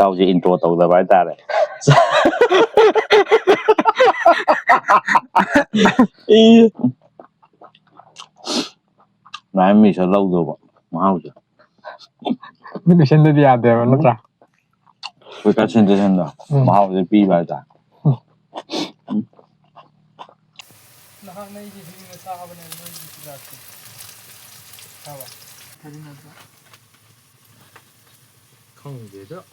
ꯏꯇꯥꯎꯁꯦ ꯏꯟꯇ꯭ꯔꯣ ꯇꯧꯗꯕ ꯍꯥꯏꯇꯥꯔꯦ ꯃꯌꯥꯝ ꯃꯤꯁꯨ ꯂꯧꯗꯧꯕ ꯃꯍꯥꯎꯁꯦ ꯂꯣꯏꯁꯤꯟꯗꯗꯤ ꯌꯥꯗꯦꯕ ꯅꯠꯇ꯭ꯔꯥ ꯀꯟꯁꯦꯟꯇ꯭ꯔꯦꯁꯟꯗꯣ ꯃꯍꯥꯎꯁꯦ ꯄꯤꯕ ꯍꯥꯏꯇꯥꯔꯦ ꯅꯍꯥꯛ ꯅꯩꯒꯤ ꯍꯤꯡꯅ ꯆꯥꯕꯅꯦ ꯅꯣꯏꯒꯤ ꯆꯤꯟꯖꯥꯛꯁꯦ ꯆꯥꯕ ꯀꯔꯤ ꯅꯠꯇ꯭ꯔꯥ ꯈꯪꯗꯦꯗ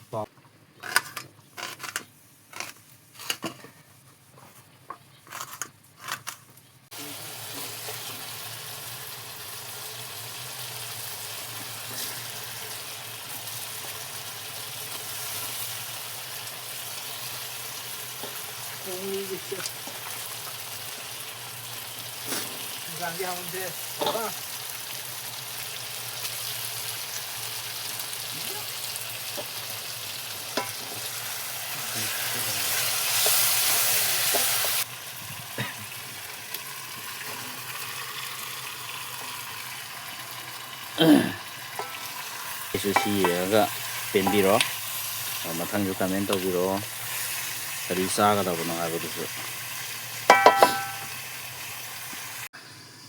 Jangan haunte, apa? ꯁꯤ ꯌꯦꯡꯉꯒ ꯄꯦꯟꯕꯤꯔꯣ ꯃꯊꯪꯁꯨ ꯀꯃꯦꯟ ꯇꯧꯕꯤꯔꯛꯑꯣ ꯀꯔꯤ ꯆꯥꯒꯗꯕꯅꯣ ꯍꯥꯏꯕꯗꯨꯁꯨ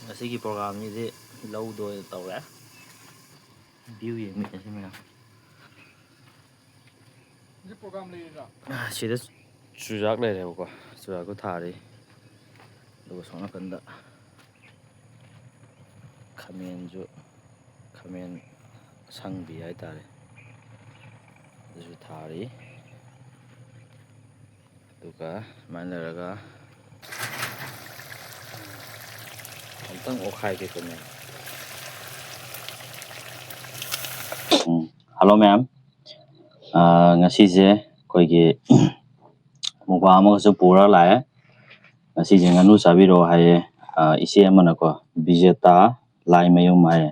ꯉꯁꯤꯒꯤ ꯄ꯭ꯔꯣꯒ꯭ꯔꯥꯝꯁꯤꯗꯤ ꯂꯧꯗ ꯑꯣꯏꯅ ꯇꯧꯔꯦ ꯚ꯭ꯌꯨ ꯌꯦꯡꯃꯤꯟꯅꯁꯤ ꯃꯌꯥꯝ ꯁꯤꯗ ꯆꯨꯖꯥꯛ ꯂꯩꯔꯦꯕꯀꯣ ꯆꯨꯖꯥꯛꯇꯣ ꯊꯥꯔꯤ ꯑꯗꯨꯒ ꯁꯣꯝ ꯅꯥꯀꯟꯗ ꯈꯥꯃꯦꯟ ꯑꯁꯪꯕꯤ ꯍꯥꯏꯇꯥꯔꯦ ꯑꯗꯨꯁꯨ ꯊꯥꯔꯤ ꯑꯗꯨꯒ ꯁꯨꯃꯥꯏꯅ ꯂꯩꯔꯒ ꯑꯝꯇꯪ ꯑꯣꯠꯈꯥꯏꯒꯦꯀꯣꯅꯦ ꯍꯜꯂꯣ ꯃꯌꯥꯝ ꯉꯁꯤꯁꯦ ꯑꯩꯈꯣꯏꯒꯤ ꯃꯨꯛꯕꯥꯡ ꯑꯃꯒꯁꯨ ꯄꯨꯔꯒ ꯂꯥꯛꯑꯦ ꯉꯁꯤꯁꯦ ꯉꯥꯅꯨ ꯆꯥꯕꯤꯔꯛꯑꯣ ꯍꯥꯏꯌꯦ ꯏꯆꯦ ꯑꯃꯅꯀꯣ ꯕꯤꯖꯦꯇꯥ ꯂꯥꯏꯃꯌꯨꯝ ꯍꯥꯏꯌꯦ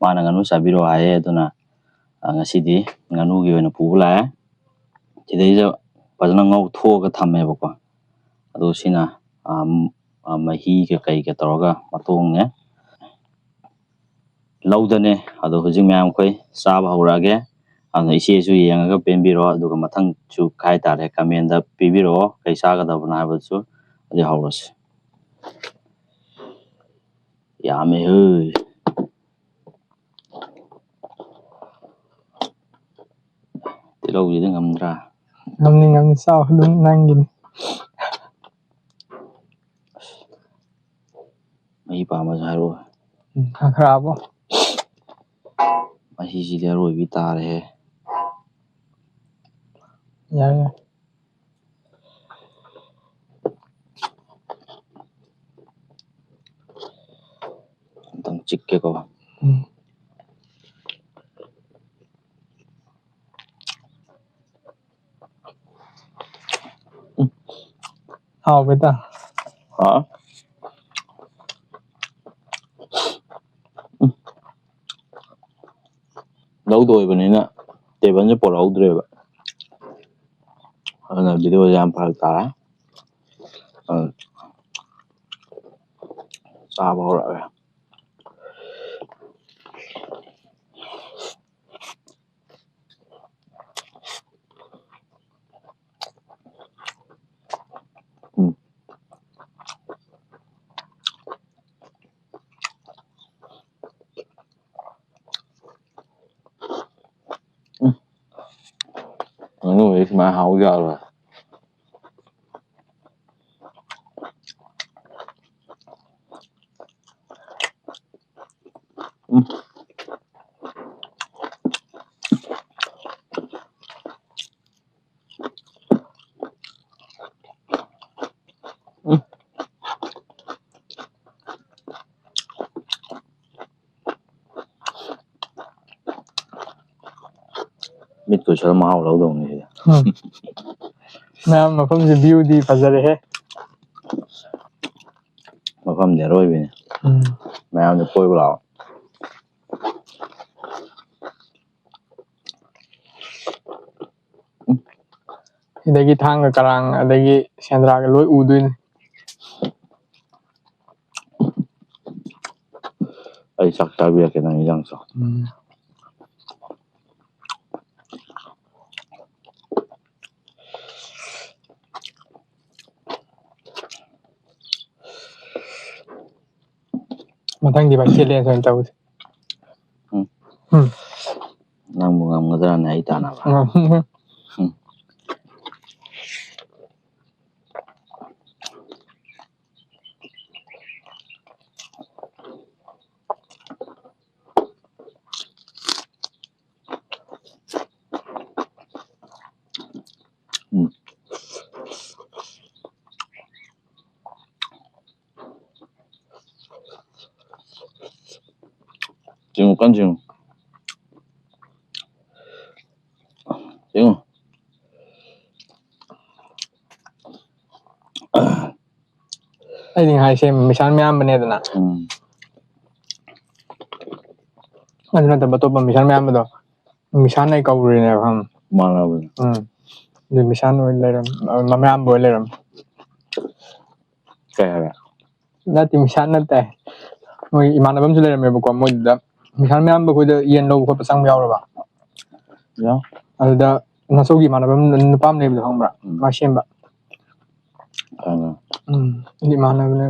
ꯃꯥꯅ ꯉꯥꯅꯨ ꯆꯥꯕꯤꯔꯛꯑꯣ ꯍꯥꯏꯌꯦ ꯑꯗꯨꯅ ꯉꯁꯤꯗꯤ ꯉꯥꯅꯨꯒꯤ ꯑꯣꯏꯅ ꯄꯨꯕ ꯂꯥꯛꯑꯦ ꯁꯤꯗꯩꯗ ꯐꯖꯅ ꯉꯧꯊꯣꯛꯑꯒ ꯊꯝꯃꯦꯕꯀꯣ ꯑꯗꯣ ꯁꯤꯅ ꯃꯍꯤꯒ ꯀꯩꯒ ꯇꯧꯔꯒ ꯃꯇꯣꯡꯅꯦ ꯂꯧꯗꯅꯦ ꯑꯗꯣ ꯍꯧꯖꯤꯛ ꯃꯌꯥꯝ ꯑꯩꯈꯣꯏ ꯆꯥꯕ ꯍꯧꯔꯛꯑꯒꯦ ꯑꯗꯨꯅ ꯏꯆꯦꯁꯨ ꯌꯦꯡꯉꯒ ꯄꯦꯟꯕꯤꯔꯣ ꯑꯗꯨꯒ ꯃꯊꯪꯁꯨ ꯍꯥꯏꯇꯥꯔꯦ ꯀꯃꯦꯟꯗ ꯄꯤꯕꯤꯔꯛꯑꯣ ꯀꯩ ꯆꯥꯒꯗꯕꯅꯣ ꯍꯥꯏꯕꯗꯨꯁꯨ ꯑꯗꯨ ꯍꯧꯔꯁꯤ ꯌꯥꯝꯃꯦꯍꯦ ꯇꯤꯜꯍꯧꯁꯤꯗꯤ ꯉꯝꯗ꯭ꯔꯥ ꯉꯝꯅꯤ ꯆꯥꯎ ꯑꯗꯨꯝ ꯅꯪꯒꯤꯅꯤ ꯃꯍꯤ ꯄꯥꯝꯃꯁꯨ ꯍꯥꯏꯔꯛꯑꯣ ꯈꯔ ꯍꯥꯞꯄꯣ ꯃꯍꯤꯁꯤꯗꯤ ꯑꯔꯣꯏꯕꯤ ꯇꯥꯔꯦꯍꯦ ꯌꯥꯏ ꯑꯝꯇꯪ ꯆꯤꯛꯀꯦꯀꯣ ꯍꯥꯎꯕꯦꯗ ꯂꯧꯗ ꯑꯣꯏꯕꯅꯤꯅ ꯇꯦꯕꯜꯁꯦ ꯄꯣꯔꯛꯍꯧꯗ꯭ꯔꯦꯕ ꯑꯗꯨꯅ ꯚꯤꯗꯤꯑꯣꯁꯦ ꯌꯥꯝ ꯐꯔꯛ ꯇꯥꯔꯦ ꯆꯥꯕ ꯍꯧꯔꯛꯑꯒꯦ ꯉꯥꯅꯨꯁꯦ ꯁꯨꯃꯥꯏꯅ ꯍꯥꯎ ꯌꯥꯔꯣꯏ ꯃꯤꯠ ꯀꯨꯁꯔ ꯃꯍꯥꯎ ꯂꯧꯗꯧꯅꯤ ꯁꯤꯗ ꯃꯌꯥꯝ ꯃꯐꯝꯁꯦ ꯚ꯭ꯌꯨꯗꯤ ꯐꯖꯔꯦꯍꯦ ꯃꯐꯝꯗꯤ ꯑꯔꯣꯏꯕꯤꯅꯤ ꯃꯌꯥꯝꯁꯨ ꯀꯣꯏꯕ ꯂꯥꯛꯑꯣ ꯁꯤꯗꯒꯤ ꯊꯥꯡꯒ ꯀꯔꯥꯡ ꯑꯗꯒꯤ ꯁꯦꯟꯗ꯭ꯔꯥꯒ ꯂꯣꯏ ꯎꯗꯣꯏꯅꯤ ꯑꯩ ꯆꯥꯛ ꯆꯥꯕꯤꯔꯛꯀꯦ ꯅꯪ ꯏꯟꯖꯥꯡ ꯆꯥꯎ mathang di ba chele so taw nang mo ngam ngadra na ita na ba Jung kan jung I think hai sem misan me am bane dana aduna ta bato ba misan me am do misan ai kau ri ne ham mana ba de misan oi leram ma me am boy leram kaya na ti misan na ta moi imana bam su leram me ko moi da misan me am ba ko da yen lo ko pasang yaw ra ba ya ada na so gi imana bam pam ne ba hang ba ma shem ba ana ni imana ne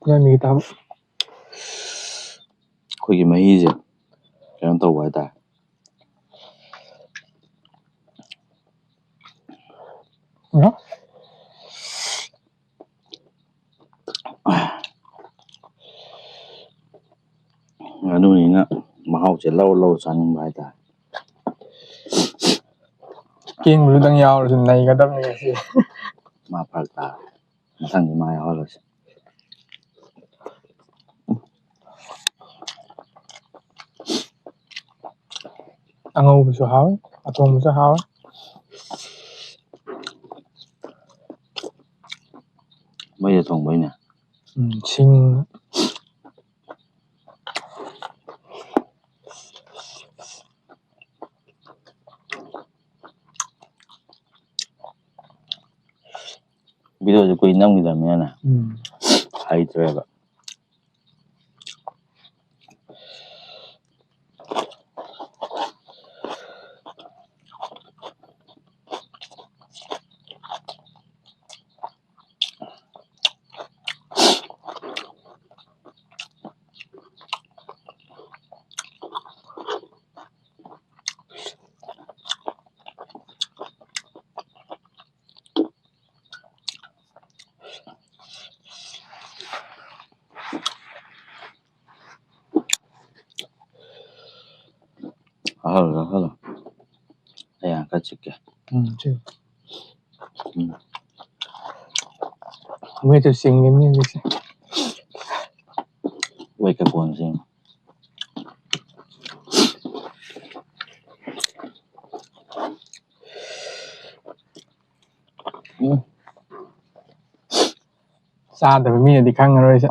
ya mi ta khoi gi mai je kan to wa ta anu ni na mahau che lâu sa ning ba ta king lu dang yaw ra nai ga dam ni si ma phak ta mathang ni ma yaw lo angau bu su haw atong bu su haw mai thong bai na sing video ko inam gi da me na hai tre ba hello ya ka chike me to sing ni ni si wai ka bon sing sa da mi di khang rồi sa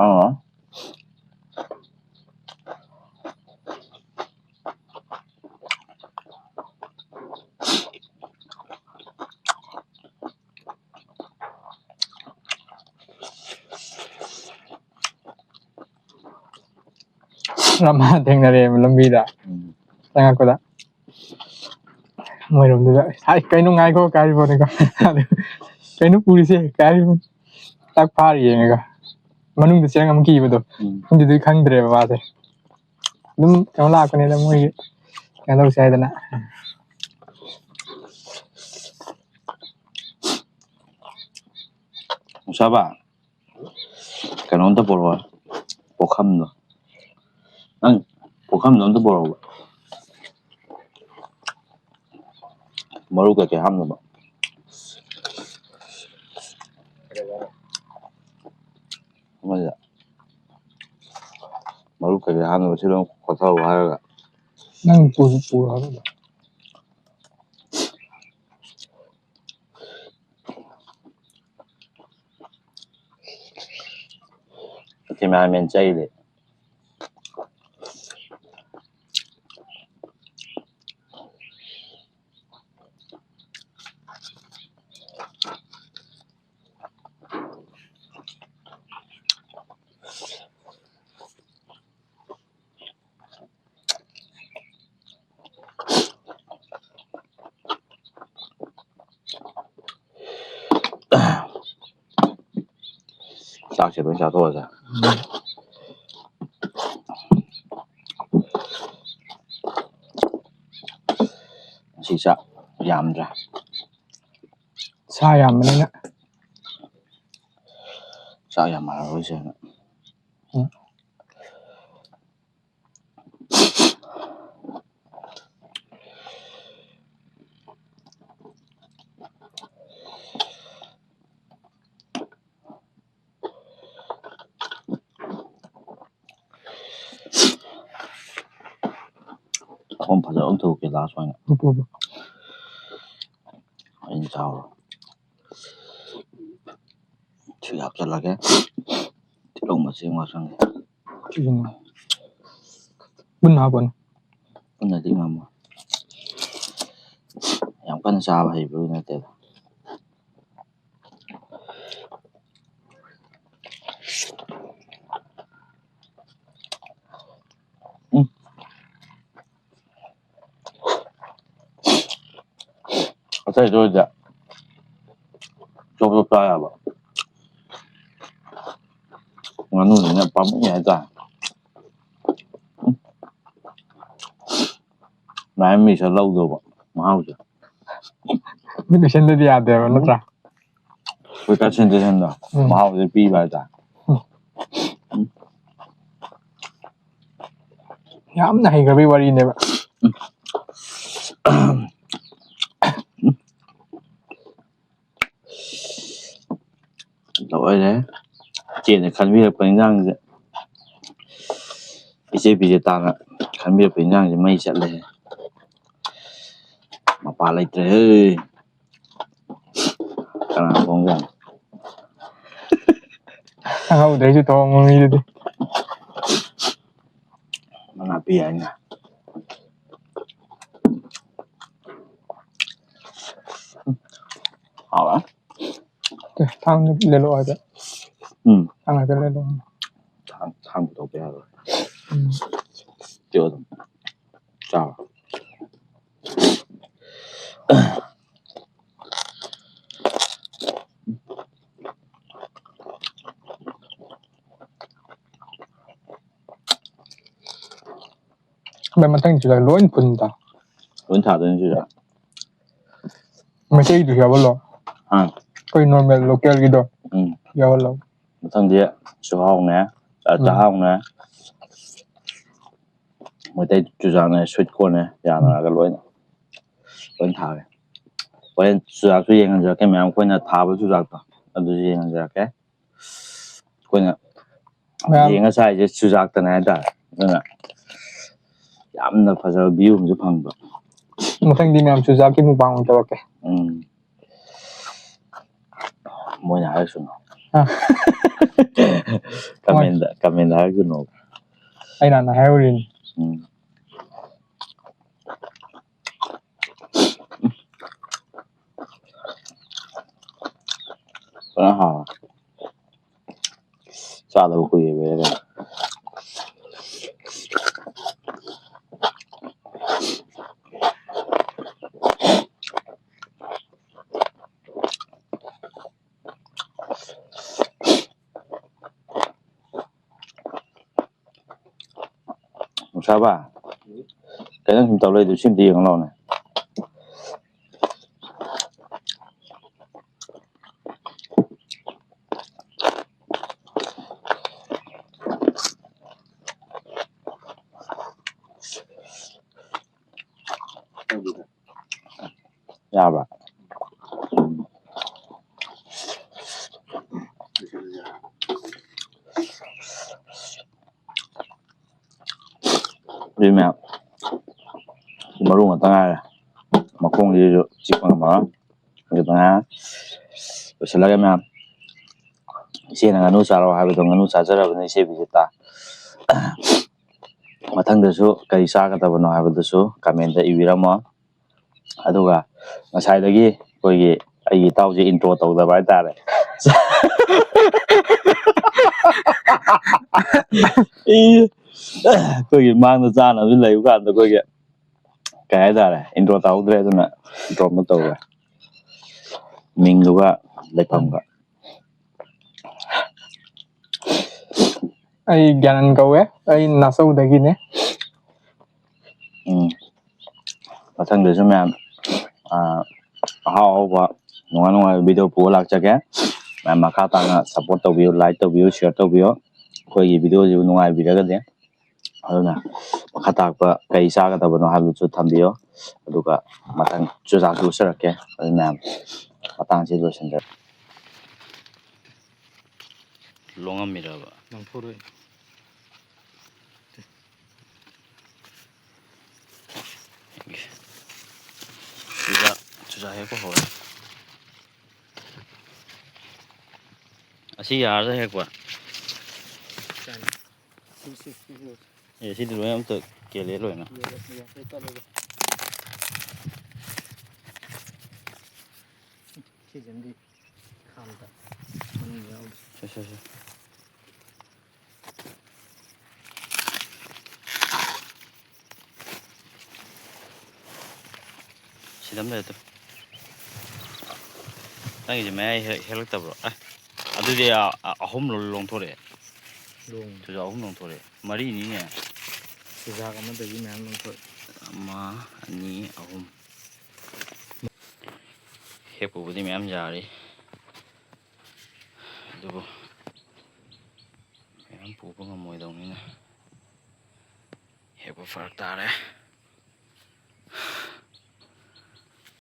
rama theng na re lambi da tanga ko da moi rom da hai kai no ngai ko kai bo ne ko kai no puri se kai tak phar ye ne ka manung da chang am ki ba do ndi khang dre ba se dum kaw la ko ne da moi ka lo sai da na Usaba kanon ta boro pokham no ang pokham no ta boro maru ka ke ham no ba maja maru ka ke ham no chilo ko tha wa ga nang pu ha ti ma men chai le ꯆꯥꯛꯁꯦ ꯂꯣꯏ ꯆꯥꯊꯣꯛꯑꯁꯦ ꯉꯁꯤ ꯆꯥꯛ ꯌꯥꯝꯗ꯭ꯔꯦ ꯁꯥ ꯌꯥꯝꯕꯅꯤꯅ ꯆꯥꯛ ꯌꯥꯝꯃꯜꯂꯔꯣꯏꯁꯦꯅ ꯈꯣꯡ ꯐꯖꯕ ꯑꯃ ꯊꯣꯛꯀꯦ ꯂꯥꯁ ꯑꯣꯏꯅ ꯑꯩꯅ ꯆꯥꯎꯔꯣ ꯁꯤ ꯍꯥꯞꯆꯤꯜꯂꯒꯦ ꯇꯤꯜꯍꯧ ꯃꯆꯦꯡ ꯃꯆꯪ ꯄꯨꯟꯅ ꯍꯥꯞꯄꯅꯤ ꯄꯨꯟꯅꯗꯤ ꯉꯝꯃꯣꯏ ꯌꯥꯝ ꯀꯟꯅ ꯆꯥꯕ ꯍꯩꯕꯗꯤ ꯅꯠꯇꯦꯗ ꯑꯇꯩꯗ ꯑꯣꯏꯔꯗꯤ ꯆꯣꯞ ꯆꯣꯞ ꯆꯥ ꯌꯥꯕ ꯉꯥꯅꯨꯅꯤꯅ ꯄꯥꯝꯃꯨꯏ ꯍꯥꯏꯇꯥꯔꯦ ꯃꯌꯥꯝ ꯃꯤꯁ ꯂꯧꯗꯧꯕ ꯃꯍꯥꯎꯁꯦ ꯃꯤ ꯂꯣꯏꯁꯤꯟꯗꯗꯤ ꯌꯥꯗꯦꯕ ꯅꯠꯇ꯭ꯔꯥ ꯑꯩꯈꯣꯏ ꯀꯟꯁꯦꯟꯇ꯭ꯔꯦꯁꯟꯗꯣ ꯃꯍꯥꯎꯁꯦ ꯄꯤꯕ ꯍꯥꯏꯇꯥꯔꯦ ꯌꯥꯝꯅ ꯍꯩꯈ꯭ꯔꯕꯩ ꯋꯥꯔꯤꯅꯦꯕ ꯂꯣꯏꯔꯦ ꯏꯆꯦꯅ ꯈꯟꯕꯤꯔꯛꯄ ꯏꯟꯖꯥꯡꯁꯦ ꯏꯆꯦ ꯄꯤꯖꯦ ꯇꯥꯅ ꯈꯟꯕꯤꯔꯛꯄ ꯏꯟꯖꯥꯡꯁꯦ ꯃꯩ ꯆꯠꯂꯦ ꯃꯄꯥ ꯂꯩꯇ꯭ꯔꯦꯍꯦ ꯀꯅꯥ ꯊꯣꯡꯖꯥꯠꯅꯣ ꯈꯪꯍꯧꯗ꯭ꯔꯦ ꯑꯩꯁꯨ ꯊꯣꯡꯕ ꯃꯤꯗꯨꯗꯤ ꯃꯅꯥ ꯄꯤ ꯍꯥꯏꯅ ꯍꯥꯎꯔꯦ ꯊꯥꯡ ꯂꯦꯜꯂꯛꯑꯣ ꯍꯥꯏꯗ ꯊꯥꯡ ꯍꯥꯏꯐꯦꯠ ꯂꯦꯜꯂꯛꯑꯣ ꯊꯥꯡ ꯄꯨꯊꯣꯛꯄ ꯌꯥꯔꯣꯏ ꯑꯗꯨꯝ ꯆꯥꯎ ꯃꯊꯪꯁꯤꯗ ꯂꯣꯏ ꯄꯨꯟꯗ ꯂꯣꯏ ꯊꯥꯗꯣꯏꯅꯤ ꯁꯤꯗ ꯃꯩꯇꯩꯗꯨꯁꯨ ꯌꯥꯎꯍꯜꯂꯣ ꯑꯩꯈꯣꯏ ꯅꯣꯔꯃꯦꯜ ꯂꯣꯀꯦꯜꯒꯤꯗꯣ ꯌꯥꯎꯍꯜꯂꯣ ꯃꯊꯪꯗꯤ ꯆꯨꯍꯥꯎꯅꯦ ꯆꯥꯛꯍꯥꯎꯅꯦ ꯃꯩꯇꯩ ꯆꯨꯖꯥꯛꯅꯦ ꯁ꯭ꯋꯤꯠ ꯀꯣꯔꯟꯅꯦ ꯌꯥꯅꯔꯒ ꯂꯣꯏ ꯊꯥꯒꯦ ꯍꯣꯔꯦꯟ ꯆꯨꯖꯥꯛꯁꯨ ꯌꯦꯡꯍꯟꯖꯔꯛꯀꯦ ꯃꯌꯥꯝ ꯑꯩꯈꯣꯏꯅ ꯊꯥꯕ ꯆꯨꯖꯥꯛꯇꯣ ꯑꯗꯨꯁꯨ ꯌꯦꯡꯍꯟꯖꯔꯛꯀꯦ ꯑꯩꯈꯣꯏꯅ ꯌꯦꯡꯉ ꯆꯥꯏꯁꯦ ꯆꯨꯖꯥꯛꯇꯅꯦ ꯍꯥꯏꯇꯥꯔꯦ ꯑꯗꯨꯅ ꯌꯥꯝꯅ ꯐꯖꯕ ꯚ꯭ꯌꯨ ꯑꯃꯁꯨ ꯐꯪꯕ ꯃꯊꯪꯗꯤ ꯃꯌꯥꯝ ꯆꯨꯖꯥꯛꯀꯤ ꯃꯨꯛꯕꯥꯡ ꯑꯣꯏꯅ ꯇꯧꯔꯛꯀꯦ ꯃꯣꯏꯅ ꯍꯥꯏꯔꯁꯅꯨ ꯀꯃꯦꯟꯗ ꯍꯥꯏꯔꯁꯅꯨ ꯑꯩꯅ ꯍꯥꯟꯅ ꯍꯥꯏꯍꯧꯔꯤꯅꯤ ꯍꯥꯎꯔꯦ ꯆꯥꯗꯕ ꯀꯨꯏꯔꯦ ꯅꯨꯡꯁꯥꯕ ꯀꯩꯅꯣ ꯁꯨꯝ ꯇꯧ ꯂꯩꯗꯣ ꯁꯤꯝꯇ ꯌꯦꯡꯉꯨ ꯂꯥꯎꯅꯦ ꯌꯥꯕ꯭ꯔꯥ ꯑꯗꯨ ꯃꯌꯥꯝ ꯃꯔꯨ ꯉꯥꯛꯇ ꯉꯥꯏꯔꯦ ꯃꯈꯣꯡꯁꯤꯁꯨ ꯆꯤꯛꯄ ꯉꯝꯃꯔꯣꯏ ꯑꯗꯨ ꯉꯥꯏꯔꯦ ꯂꯣꯏꯁꯤꯜꯂꯒꯦ ꯃꯌꯥꯝ ꯏꯆꯦꯅ ꯉꯥꯅꯨ ꯆꯥꯔꯣ ꯍꯥꯏꯕꯗꯣ ꯉꯥꯅꯨ ꯆꯥꯖꯔꯕꯅꯤ ꯏꯆꯦ ꯕꯤꯖꯤꯇꯥ ꯃꯊꯪꯗꯁꯨ ꯀꯔꯤ ꯆꯥꯒꯗꯕꯅꯣ ꯍꯥꯏꯕꯗꯨꯁꯨ ꯀꯃꯦꯟꯗ ꯏꯕꯤꯔꯝꯃꯣ ꯑꯗꯨꯒ ꯉꯁꯥꯏꯗꯒꯤ ꯑꯩꯈꯣꯏꯒꯤ ꯑꯩꯒꯤ ꯏꯇꯥꯎꯁꯦ ꯏꯟꯇ꯭ꯔꯣ ꯇꯧꯗꯕ ꯍꯥꯏꯇꯥꯔꯦ ꯑꯩꯈꯣꯏꯒꯤ ꯃꯥꯡꯗ ꯆꯥꯅꯕꯁꯨ ꯂꯩꯕ ꯀꯥꯟꯗ ꯑꯩꯈꯣꯏꯒꯤ ꯀꯩ ꯍꯥꯏꯇꯥꯔꯦ ꯏꯟꯇ꯭ꯔꯣ ꯇꯧꯍꯧꯗ꯭ꯔꯦ ꯑꯗꯨꯅ ꯏꯟꯇ꯭ꯔꯣ ꯑꯃ ꯇꯧꯔꯦ ꯃꯤꯡꯗꯨꯒ ꯂꯩꯐꯝꯒ ꯑꯩ ꯒ꯭ꯌꯥꯅꯟ ꯀꯧꯋꯦ ꯑꯩ ꯅꯥꯆꯧꯗꯒꯤꯅꯦ ꯃꯊꯪꯗꯁꯨ ꯃꯌꯥꯝ ꯑꯍꯥꯎ ꯑꯍꯥꯎꯕ ꯅꯨꯡꯉꯥꯏꯕ ꯚꯤꯗꯤꯑꯣ ꯄꯨꯔ ꯂꯥꯛꯆꯒꯦ ꯃꯌꯥꯝ ꯃꯈꯥ ꯇꯥꯅ ꯁꯞꯄꯣꯔꯠ ꯇꯧꯕꯤꯌꯨ ꯂꯥꯏꯛ ꯇꯧꯕꯤꯌꯨ ꯁꯤꯌꯔ ꯇꯧꯕꯤꯌꯨ ꯑꯩꯈꯣꯏꯒꯤ ꯚꯤꯗꯤꯑꯣꯁꯤꯕꯨ ꯅꯨꯡꯉꯥꯏꯕꯤꯔꯒꯗꯤ ꯑꯗꯨꯅ ꯃꯈꯥ ꯇꯥꯔꯛꯄ ꯀꯩ ꯆꯥꯒꯗꯕꯅꯣ ꯍꯥꯏꯕꯗꯨꯁꯨ ꯊꯝꯕꯤꯌꯨ ꯑꯗꯨꯒ ꯃꯊꯪ ꯆꯨꯖꯥꯛꯁꯨ ꯎꯠꯆꯔꯛꯀꯦ ꯑꯗꯨ ꯃꯌꯥꯝ ꯃꯇꯥꯡꯁꯤ ꯂꯣꯏꯁꯤꯟꯖꯔꯦ ꯂꯣꯡꯉꯝꯃꯤꯔꯕ ꯅꯪꯊꯣꯔꯛꯏ ꯆꯨꯖꯥꯛ ꯍꯦꯛꯄ ꯍꯧꯔꯦ ꯑꯁꯤ ꯌꯥꯔꯗ ꯍꯦꯛꯄ ꯁꯤꯗꯤ ꯂꯣꯏꯅ ꯑꯝꯇ ꯀꯦꯜꯂꯦ ꯂꯣꯏꯅ ꯁꯤꯖꯟꯗꯤ ꯈꯥꯝꯗ ꯁꯤꯗꯝ ꯂꯩ ꯅꯪꯒꯤꯁꯦ ꯃꯌꯥꯏ ꯍꯦꯜꯂꯛꯇꯕ꯭ꯔꯣ ꯑꯗꯨꯗꯤ ꯑꯍꯨꯝ ꯂꯣꯡꯊꯣꯔꯛꯑꯦ ꯆꯨꯖꯥꯛ ꯑꯍꯨꯝ ꯂꯣꯡꯊꯣꯔꯛꯑꯦ ꯃꯔꯤꯅꯤꯅꯦ ꯆꯨꯖꯥꯛ ꯑꯃꯗꯒꯤ ꯃꯌꯥꯝ ꯂꯧꯊꯣꯛꯑꯦ 1 2 3 ꯍꯦꯛꯄꯕꯨꯗꯤ ꯃꯌꯥꯝ ꯌꯥꯔꯤ ꯑꯗꯨꯕꯨ ꯃꯌꯥꯝ ꯄꯨꯕ ꯉꯝꯃꯣꯏꯗꯧꯅꯤꯅ ꯍꯦꯛꯄ ꯐꯔꯛ ꯇꯥꯔꯦ